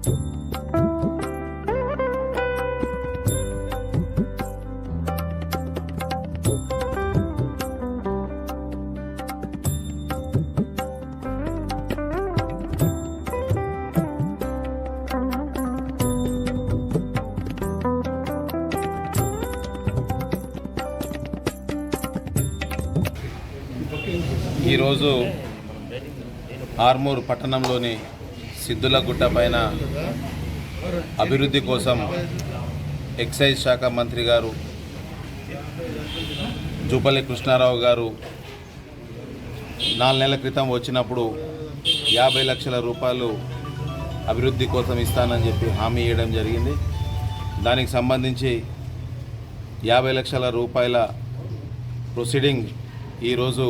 ఈరోజు ఆర్మూర్ పట్టణంలోని సిద్ధులగుట్ట పైన అభివృద్ధి కోసం ఎక్సైజ్ శాఖ మంత్రి గారు జూపల్లి కృష్ణారావు గారు 4 నెలల క్రితం వచ్చినప్పుడు 50 లక్షల రూపాయలు అభివృద్ధి కోసం ఇస్తానని చెప్పి హామీ ఇవ్వడం జరిగింది. దానికి సంబంధించి 50 లక్షల రూపాయల ప్రొసీడింగ్ ఈరోజు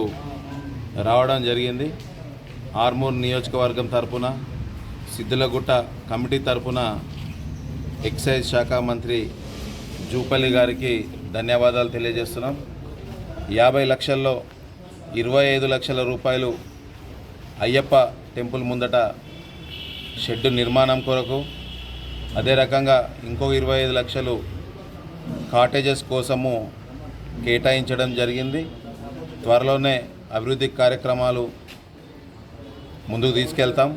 రావడం జరిగింది. ఆర్మూర్ నియోజకవర్గం తరపున సిద్ధులగుట్ట కమిటీ తరపున ఎక్సైజ్ శాఖ మంత్రి జూపల్లి గారికి ధన్యవాదాలు తెలియజేస్తున్నాం. 50 లక్షల్లో 25 లక్షల రూపాయలు అయ్యప్ప టెంపుల్ ముందట షెడ్డు నిర్మాణం కొరకు, అదే రకంగా ఇంకో 25 లక్షలు కాటేజెస్ కోసము కేటాయించడం జరిగింది. త్వరలోనే అభివృద్ధి కార్యక్రమాలు ముందుకు తీసుకెళ్తాం.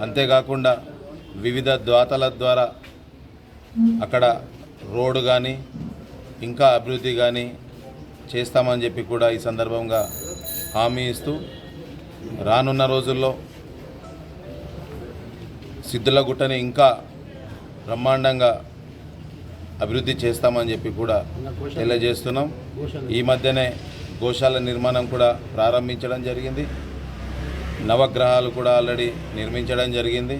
అంతేకాకుండా వివిధ ద్వాతల ద్వారా అక్కడ రోడ్డు కానీ ఇంకా అభివృద్ధి కానీ చేస్తామని చెప్పి కూడా ఈ సందర్భంగా హామీ ఇస్తూ రానున్న రోజుల్లో సిద్ధులగుట్టని ఇంకా బ్రహ్మాండంగా అభివృద్ధి చేస్తామని చెప్పి కూడా తెలియజేస్తున్నాం. ఈ మధ్యనే గోశాల నిర్మాణం కూడా ప్రారంభించడం జరిగింది. నవగ్రహాలు కూడా ఆల్రెడీ నిర్మించడం జరిగింది.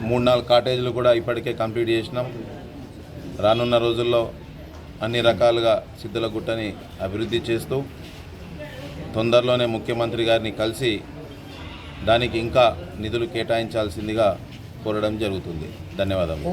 3-4 కాటేజీలు కూడా ఇప్పటికే కంప్లీట్ చేసినాం. రానున్న రోజుల్లో అన్ని రకాలుగా సిద్ధులగుట్టని అభివృద్ధి చేస్తూ తొందరలోనే ముఖ్యమంత్రి గారిని కలిసి దానికి ఇంకా నిధులు కేటాయించాల్సిందిగా కోరడం జరుగుతుంది. ధన్యవాదాలు.